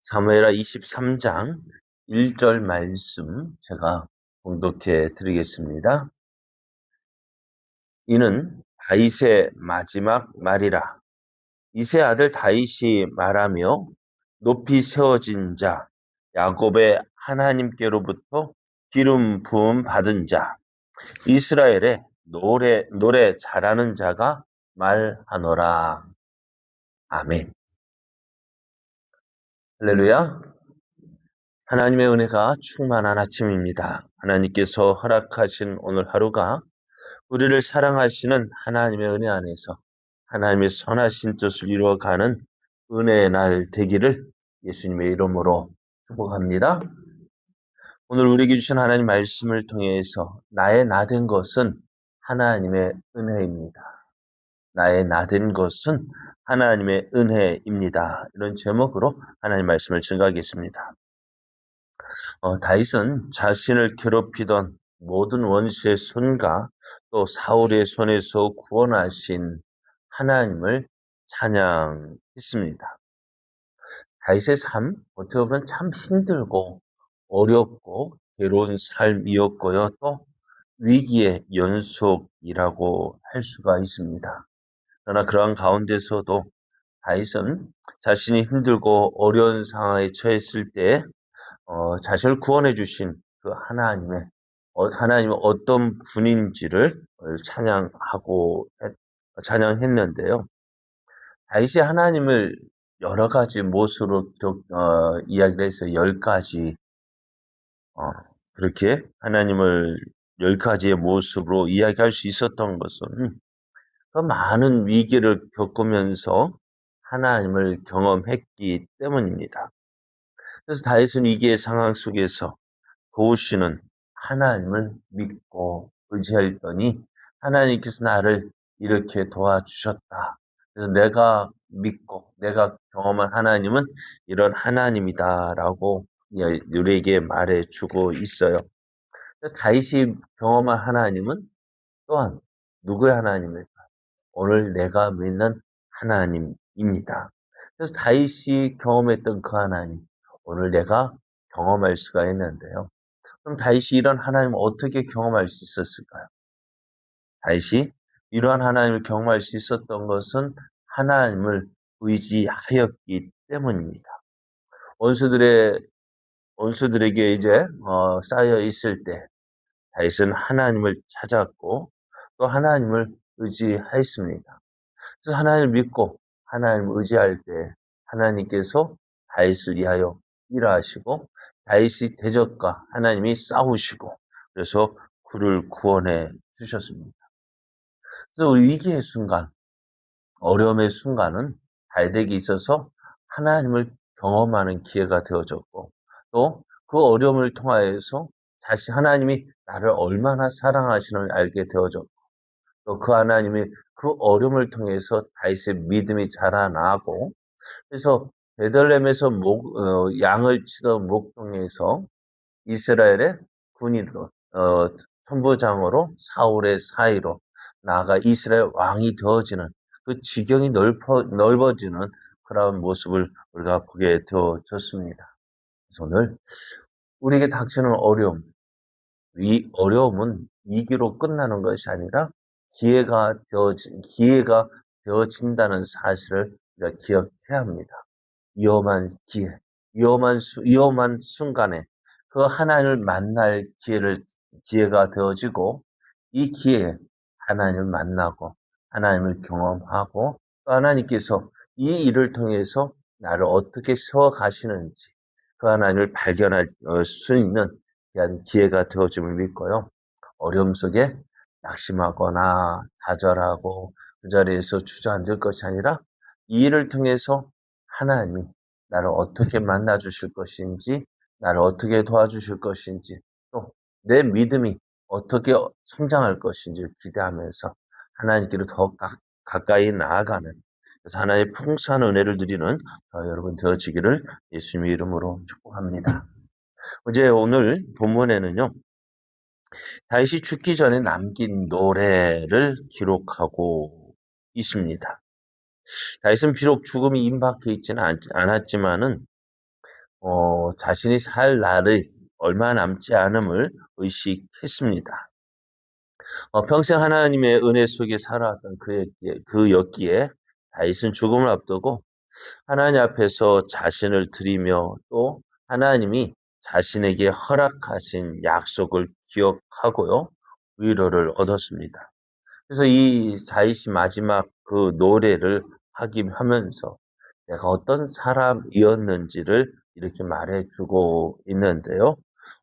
사무엘하 23장 1절 말씀 제가 봉독해 드리겠습니다. 이는 다윗의 마지막 말이라. 이세 아들 다윗이 말하며 높이 세워진 자, 야곱의 하나님께로부터 기름 부음 받은 자, 이스라엘의 노래 잘하는 자가 말하노라. 아멘. 할렐루야. 하나님의 은혜가 충만한 아침입니다. 하나님께서 허락하신 오늘 하루가 우리를 사랑하시는 하나님의 은혜 안에서 하나님의 선하신 뜻을 이루어가는 은혜의 날 되기를 예수님의 이름으로 축복합니다. 오늘 우리에게 주신 하나님 말씀을 통해서 나의 나된 것은 하나님의 은혜입니다. 나의 나된 것은 하나님의 은혜입니다. 이런 제목으로 하나님 말씀을 증거하겠습니다. 다윗은 자신을 괴롭히던 모든 원수의 손과 또 사울의 손에서 구원하신 하나님을 찬양했습니다. 다윗의 삶, 어떻게 보면 참 힘들고 어렵고 괴로운 삶이었고요. 또 위기의 연속이라고 할 수가 있습니다. 그러나 그러한 가운데서도 다윗은 자신이 힘들고 어려운 상황에 처했을 때 자신을 구원해 주신 그 하나님이 어떤 분인지를 찬양했는데요. 다윗이 하나님을 여러 가지 모습으로 이야기를 해서 10가지, 그렇게 하나님을 10가지의 모습으로 이야기할 수 있었던 것은 그 많은 위기를 겪으면서 하나님을 경험했기 때문입니다. 그래서 다윗은 위기의 상황 속에서 도우시는 하나님을 믿고 의지했더니 하나님께서 나를 이렇게 도와주셨다. 그래서 내가 믿고 내가 경험한 하나님은 이런 하나님이다라고 우리에게 말해주고 있어요. 다윗이 경험한 하나님은 또한 누구의 하나님일까? 오늘 내가 믿는 하나님입니다. 그래서 다윗이 경험했던 그 하나님, 오늘 내가 경험할 수가 있는데요. 그럼 다윗이 이런 하나님을 어떻게 경험할 수 있었을까요? 다윗이 이러한 하나님을 경험할 수 있었던 것은 하나님을 의지하였기 때문입니다. 원수들에게 이제 쌓여 있을 때 다윗은 하나님을 찾았고 또 하나님을 의지하였습니다. 그래서 하나님을 믿고 하나님을 의지할 때 하나님께서 다윗을 위하여 일하시고 다윗의 대적과 하나님이 싸우시고 그래서 그를 구원해 주셨습니다. 그래서 위기의 순간, 어려움의 순간은 다윗에게 있어서 하나님을 경험하는 기회가 되어졌고 또 그 어려움을 통하여서 하나님이 나를 얼마나 사랑하시는지 알게 되어졌고 또 그 하나님이 그 어려움을 통해서 다윗의 믿음이 자라나고 그래서 베들레헴에서 양을 치던 목동에서 이스라엘의 군인으로 천부장으로 사울의 사이로 나아가 이스라엘 왕이 되어지는 그 지경이 넓어지는 그런 모습을 우리가 보게 되어졌습니다. 그래서 오늘 우리에게 닥치는 이 어려움은 위기로 끝나는 것이 아니라 기회가 되어진다는 사실을 우리가 기억해야 합니다. 위험한 기회, 위험한 순간에 그 하나님을 만날 기회가 되어지고 이 기회에 하나님을 만나고 하나님을 경험하고 또 하나님께서 이 일을 통해서 나를 어떻게 세워 가시는지 그 하나님을 발견할 수 있는 귀한 기회가 되어짐을 믿고요. 어려움 속에 낙심하거나 좌절하고 그 자리에서 주저앉을 것이 아니라 이 일을 통해서 하나님이 나를 어떻게 만나 주실 것인지, 나를 어떻게 도와주실 것인지, 또 내 믿음이 어떻게 성장할 것인지 기대하면서 하나님께로 더 가까이 나아가는 그래서 하나님의 풍성한 은혜를 누리는 여러분 되어지기를 예수님의 이름으로 축복합니다. 오늘 본문에는요. 다윗이 죽기 전에 남긴 노래를 기록하고 있습니다. 다윗은 비록 죽음이 임박해 있지는 않았지만은 자신이 살 날이 얼마 남지 않음을 의식했습니다. 평생 하나님의 은혜 속에 살아왔던 그였기에 다윗은 죽음을 앞두고 하나님 앞에서 자신을 드리며 또 하나님이 자신에게 허락하신 약속을 기억하고요, 위로를 얻었습니다. 그래서 이 다윗이 마지막 그 노래를 하면서 내가 어떤 사람이었는지를 이렇게 말해주고 있는데요.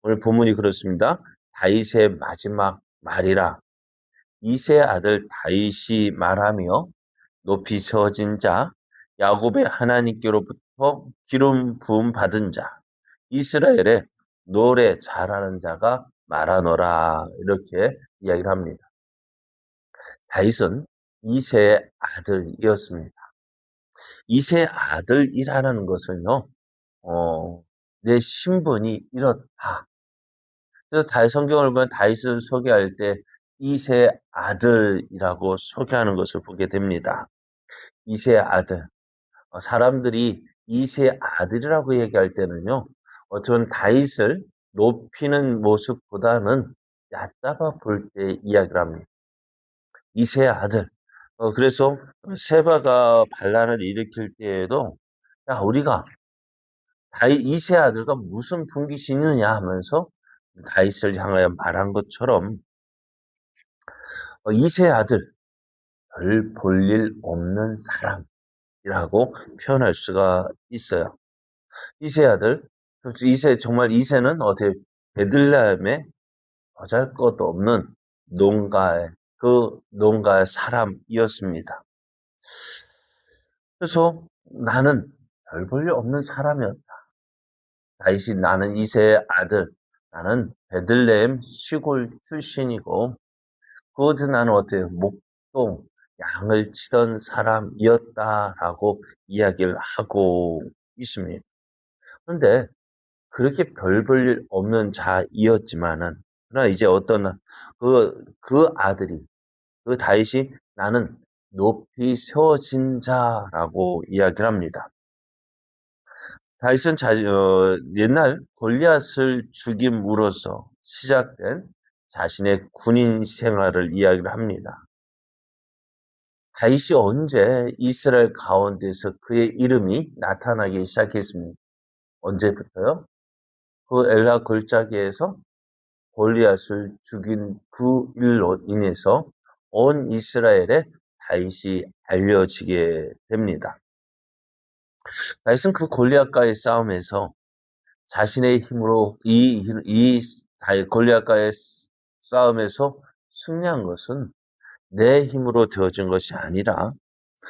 오늘 본문이 그렇습니다. 다윗의 마지막 말이라. 이새의 아들 다윗이 말하며 높이 세워진 자, 야곱의 하나님께로부터 기름 부음 받은 자, 이스라엘의 노래 잘하는 자가 말하노라, 이렇게 이야기를 합니다. 다윗은 이새의 아들이었습니다. 이새의 아들이라는 것은요, 내 신분이 이렇다. 그래서 성경을 보면 다윗을 소개할 때 이새의 아들이라고 소개하는 것을 보게 됩니다. 이새의 아들. 사람들이 이새의 아들이라고 얘기할 때는요, 저는 다윗을 높이는 모습보다는 얕잡아 볼 때 이야기를 합니다. 이새의 아들. 그래서 세바가 반란을 일으킬 때에도, 야, 우리가 이새의 아들과 무슨 분깃이느냐 하면서 다윗을 향하여 말한 것처럼, 이새의 아들, 별 볼 일 없는 사람이라고 표현할 수가 있어요. 이새의 아들, 정말 이새는 베들레헴에 보잘것없는 농가의 사람이었습니다. 그래서 나는 별 볼 일 없는 사람이었다. 다윗이 나는 이새의 아들, 나는 베들레헴 시골 출신이고, 그것은 나는 목동, 양을 치던 사람이었다라고 이야기를 하고 있습니다. 그런데 그렇게 별 볼 일 없는 자이었지만은, 그러나 이제 그 아들이, 그 다윗이 나는 높이 세워진 자라고 이야기를 합니다. 다윗은 옛날 골리앗을 죽임으로써 시작된 자신의 군인 생활을 이야기를 합니다. 다윗이 언제 이스라엘 가운데서 그의 이름이 나타나기 시작했습니까? 언제부터요? 그 엘라 골짜기에서 골리앗을 죽인 그 일로 인해서 온 이스라엘에 다윗이 알려지게 됩니다. 다윗은 그 골리앗과의 싸움에서 자신의 힘으로 골리앗과의 싸움에서 승리한 것은 내 힘으로 되어진 것이 아니라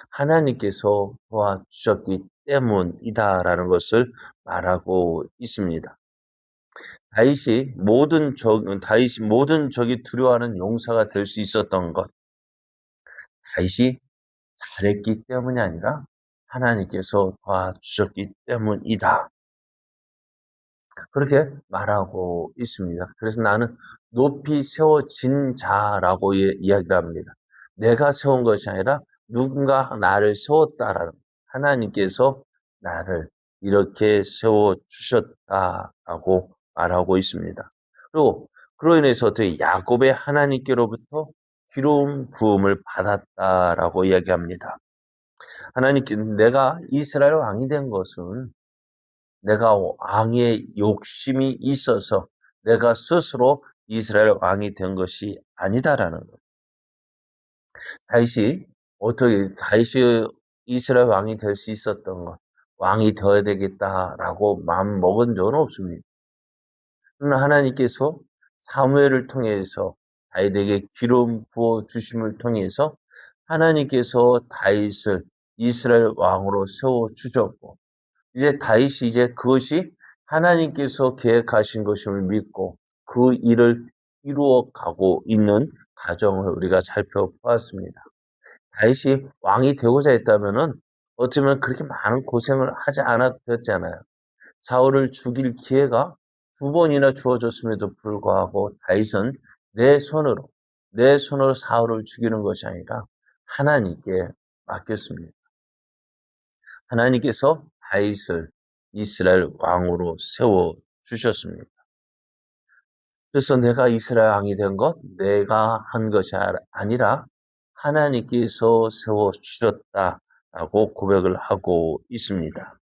하나님께서 도와주셨기 때문이다라는 것을 말하고 있습니다. 다윗이 모든 적이 두려워하는 용사가 될 수 있었던 것, 다윗이 잘했기 때문이 아니라 하나님께서 도와주셨기 때문이다. 그렇게 말하고 있습니다. 그래서 나는 높이 세워진 자라고 이야기를 합니다. 내가 세운 것이 아니라 누군가 나를 세웠다라는, 하나님께서 나를 이렇게 세워주셨다라고 말하고 있습니다. 그리고 그로 인해서 야곱의 하나님께로부터 기름 부음을 받았다라고 이야기합니다. 내가 이스라엘 왕이 된 것은 내가 왕의 욕심이 있어서 내가 스스로 이스라엘 왕이 된 것이 아니다라는 것. 다윗이 이스라엘 왕이 될 수 있었던 것, 왕이 되어야 되겠다라고 마음 먹은 적은 없습니다. 그러나 하나님께서 사무엘을 통해서 다윗에게 기름 부어 주심을 통해서 하나님께서 다윗을 이스라엘 왕으로 세워 주셨고, 이제 그것이 하나님께서 계획하신 것임을 믿고 그 일을 이루어 가고 있는 과정을 우리가 살펴보았습니다. 다윗이 왕이 되고자 했다면은 어쩌면 그렇게 많은 고생을 하지 않아도 됐잖아요. 사울을 죽일 기회가 2번이나 주어졌음에도 불구하고 다윗은 내 손으로 사울을 죽이는 것이 아니라 하나님께 맡겼습니다. 하나님께서 다윗을 이스라엘 왕으로 세워주셨습니다. 그래서 내가 이스라엘 왕이 된 것, 내가 한 것이 아니라 하나님께서 세워주셨다라고 고백을 하고 있습니다.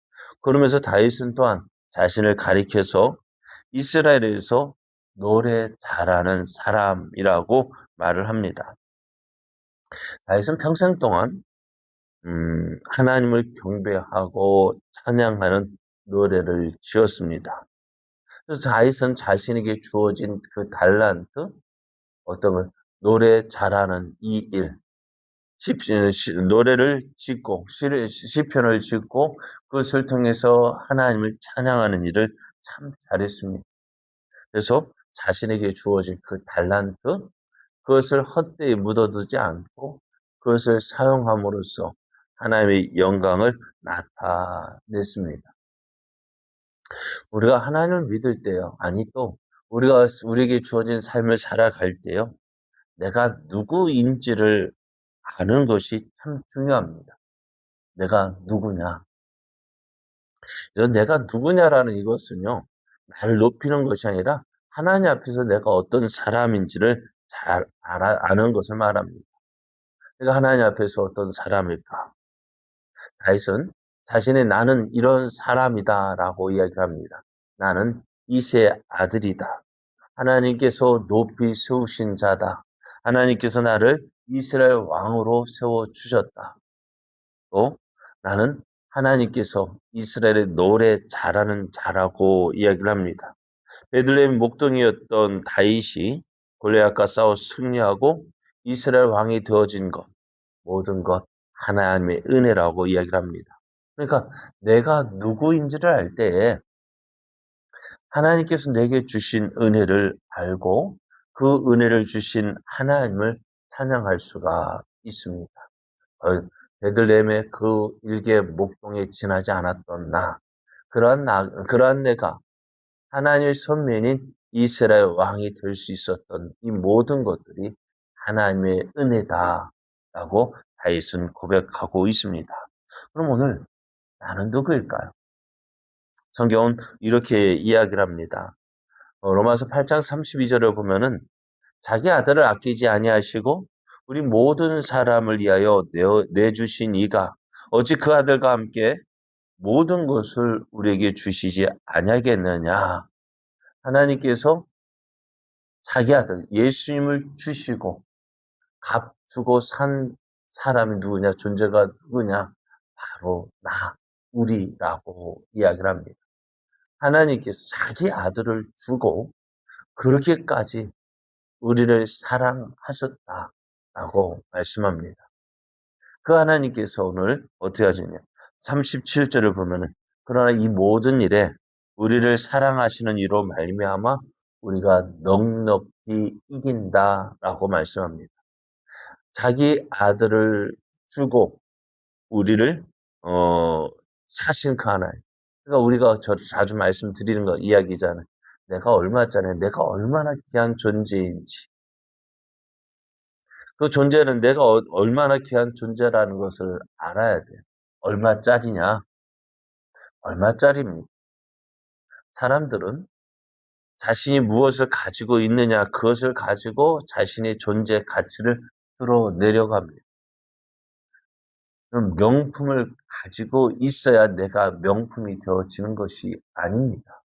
그러면서 다윗은 또한 자신을 가리켜서 이스라엘에서 노래 잘하는 사람이라고 말을 합니다. 다윗은 평생 동안 하나님을 경배하고 찬양하는 노래를 지었습니다. 그래서 다윗은 자신에게 주어진 그 달란트, 어떤 걸 노래 잘하는 이 일, 노래를 짓고 시편을 짓고 그것을 통해서 하나님을 찬양하는 일을 참 잘했습니다. 그래서 자신에게 주어진 그 달란트, 그것을 헛되이 묻어두지 않고 그것을 사용함으로써 하나님의 영광을 나타냈습니다. 우리가 하나님을 믿을 때요, 아니 또 우리에게 주어진 삶을 살아갈 때요, 내가 누구인지를 아는 것이 참 중요합니다. 내가 누구냐. 내가 누구냐라는 이것은요, 나를 높이는 것이 아니라 하나님 앞에서 내가 어떤 사람인지를 잘 아는 것을 말합니다. 내가 하나님 앞에서 어떤 사람일까? 다윗은 자신의 나는 이런 사람이다라고 이야기를 합니다. 나는 이새의 아들이다. 하나님께서 높이 세우신 자다. 하나님께서 나를 이스라엘 왕으로 세워주셨다. 또 나는 하나님께서 이스라엘의 노래 잘하는 자라고 이야기를 합니다. 베들레헴 목동이었던 다윗이 골리앗과 싸워 승리하고 이스라엘 왕이 되어진 것, 모든 것 하나님의 은혜라고 이야기를 합니다. 그러니까 내가 누구인지를 알 때에 하나님께서 내게 주신 은혜를 알고 그 은혜를 주신 하나님을 찬양할 수가 있습니다. 베들레헴의 그 일개 목동에 지나지 않았던 그러한 내가 하나님의 선민인 이스라엘 왕이 될 수 있었던 이 모든 것들이 하나님의 은혜다라고 다윗은 고백하고 있습니다. 그럼 오늘 나는 누구일까요? 성경은 이렇게 이야기를 합니다. 로마서 8장 32절을 보면은 자기 아들을 아끼지 아니하시고 우리 모든 사람을 위하여 내주신 이가 어찌 그 아들과 함께 모든 것을 우리에게 주시지 아니하겠느냐. 하나님께서 자기 아들 예수님을 주시고 값주고 산 사람이 누구냐, 존재가 누구냐, 바로 우리라고 이야기를 합니다. 하나님께서 자기 아들을 주고 그렇게까지 우리를 사랑하셨다라고 말씀합니다. 그 하나님께서 오늘 어떻게 하시냐? 37절을 보면은 그러나 이 모든 일에 우리를 사랑하시는 이로 말미암아 우리가 넉넉히 이긴다라고 말씀합니다. 자기 아들을 주고 우리를 사신 그 하나님. 그러니까 우리가 자주 말씀드리는 거 이야기잖아요. 내가 얼마짜리, 내가 얼마나 귀한 존재인지. 그 존재는 내가 얼마나 귀한 존재라는 것을 알아야 돼요. 얼마짜리냐? 얼마짜리입니까? 사람들은 자신이 무엇을 가지고 있느냐, 그것을 가지고 자신의 존재 가치를 드러내려고 합니다. 그럼 명품을 가지고 있어야 내가 명품이 되어지는 것이 아닙니다.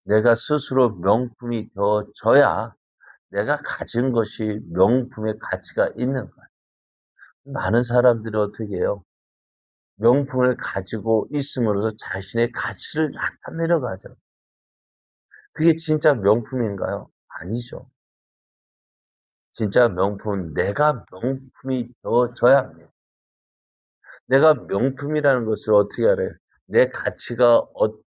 내가 스스로 명품이 되어져야 내가 가진 것이 명품의 가치가 있는 거예요. 많은 사람들이 어떻게 해요? 명품을 가지고 있음으로써 자신의 가치를 나타내려고 하죠. 그게 진짜 명품인가요? 아니죠. 진짜 명품은 내가 명품이 되어져야 합니다. 내가 명품이라는 것을 어떻게 알아요? 내 가치가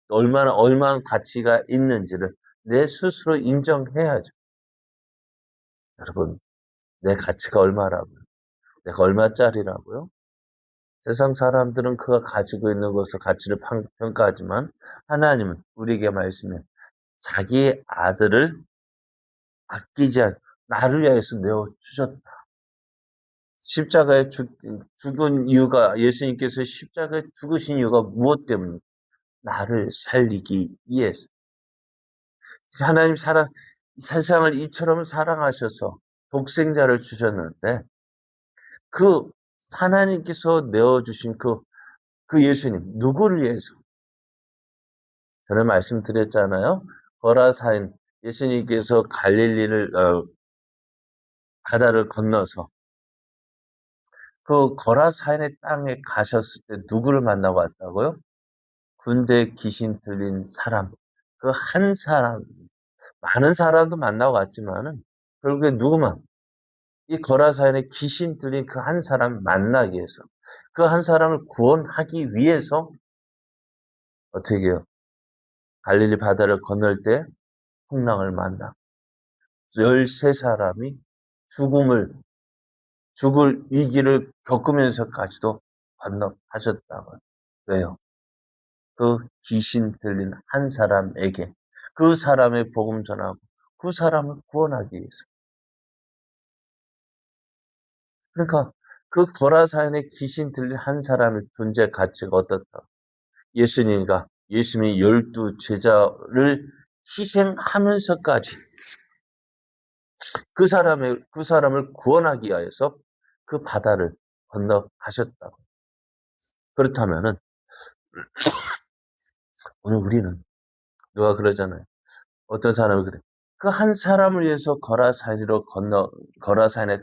얼마나 가치가 있는지를 내 스스로 인정해야죠. 여러분, 내 가치가 얼마라고요? 내가 얼마짜리라고요? 세상 사람들은 그가 가지고 있는 것을 가치를 평가하지만 하나님은 우리에게 말씀해 자기의 아들을 아끼지 않고 나를 위해서 내어주셨다. 십자가에 죽은 이유가 예수님께서 십자가에 죽으신 이유가 무엇 때문입니까? 나를 살리기 위해서. 하나님 세상을 이처럼 사랑하셔서 독생자를 주셨는데 그 하나님께서 내어주신 그 예수님 누구를 위해서? 저는 말씀드렸잖아요. 거라사인 예수님께서 갈릴리를 바다를 건너서 그 거라사인의 땅에 가셨을 때 누구를 만나고 왔다고요? 군대 귀신 들린 사람. 그 한 사람, 많은 사람도 만나고 왔지만은 결국에 누구만 이 거라사인에 귀신 들린 그 한 사람 만나기 위해서 그 한 사람을 구원하기 위해서 어떻게 해요? 갈릴리 바다를 건널 때 풍랑을 만나 13사람이 죽을 위기를 겪으면서까지도 건너가셨다고요. 왜요? 그 귀신 들린 한 사람에게 그 사람의 복음 전하고 그 사람을 구원하기 위해서. 그러니까 그 거라사인에 귀신 들린 한 사람의 존재 가치가 어떻다? 예수님과 예수님이 12 제자를 희생하면서까지 그 사람을 구원하기 위해서 그 바다를 건너가셨다고. 그렇다면은 오늘 우리는 누가 그러잖아요. 어떤 사람이 그래. 그 한 사람을 위해서 거라산에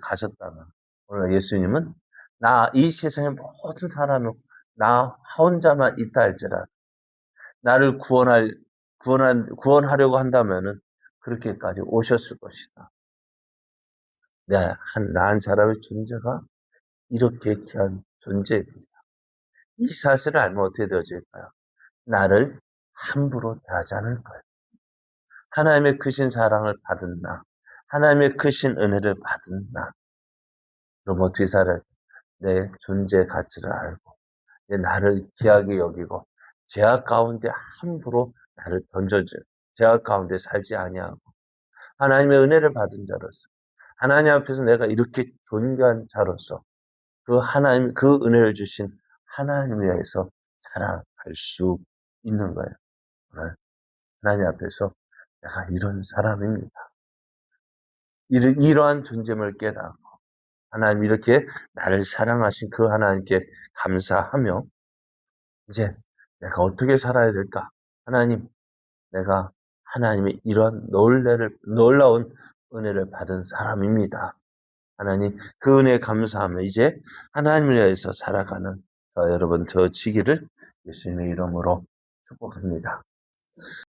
가셨다면 오늘 예수님은 이 세상의 모든 사람을 나 혼자만 있다 할지라도 나를 구원하려고 한다면은 그렇게까지 오셨을 것이다. 나 한 사람의 존재가 이렇게 귀한 존재입니다. 이 사실을 알면 어떻게 되어질까요? 나를 함부로 대하지 않을 거예요. 하나님의 크신 사랑을 받은 나, 하나님의 크신 은혜를 받은 나. 그럼 어떻게 살아요? 내 존재 가치를 알고, 나를 귀하게 여기고, 죄악 가운데 함부로 나를 던져줘. 죄악 가운데 살지 아니하고, 하나님의 은혜를 받은 자로서, 하나님 앞에서 내가 이렇게 존귀한 자로서, 그 은혜를 주신 하나님에 의해서 살아갈 수 있는 거예요. 오늘 하나님 앞에서 내가 이런 사람입니다. 이러한 존재임을 깨닫고 하나님 이렇게 나를 사랑하신 그 하나님께 감사하며 이제 내가 어떻게 살아야 될까? 하나님, 내가 하나님의 이런 놀라운 은혜를 받은 사람입니다. 하나님, 그 은혜에 감사하며 이제 하나님을 위해서 살아가는 여러분 되어지기를 예수님의 이름으로 축복합니다.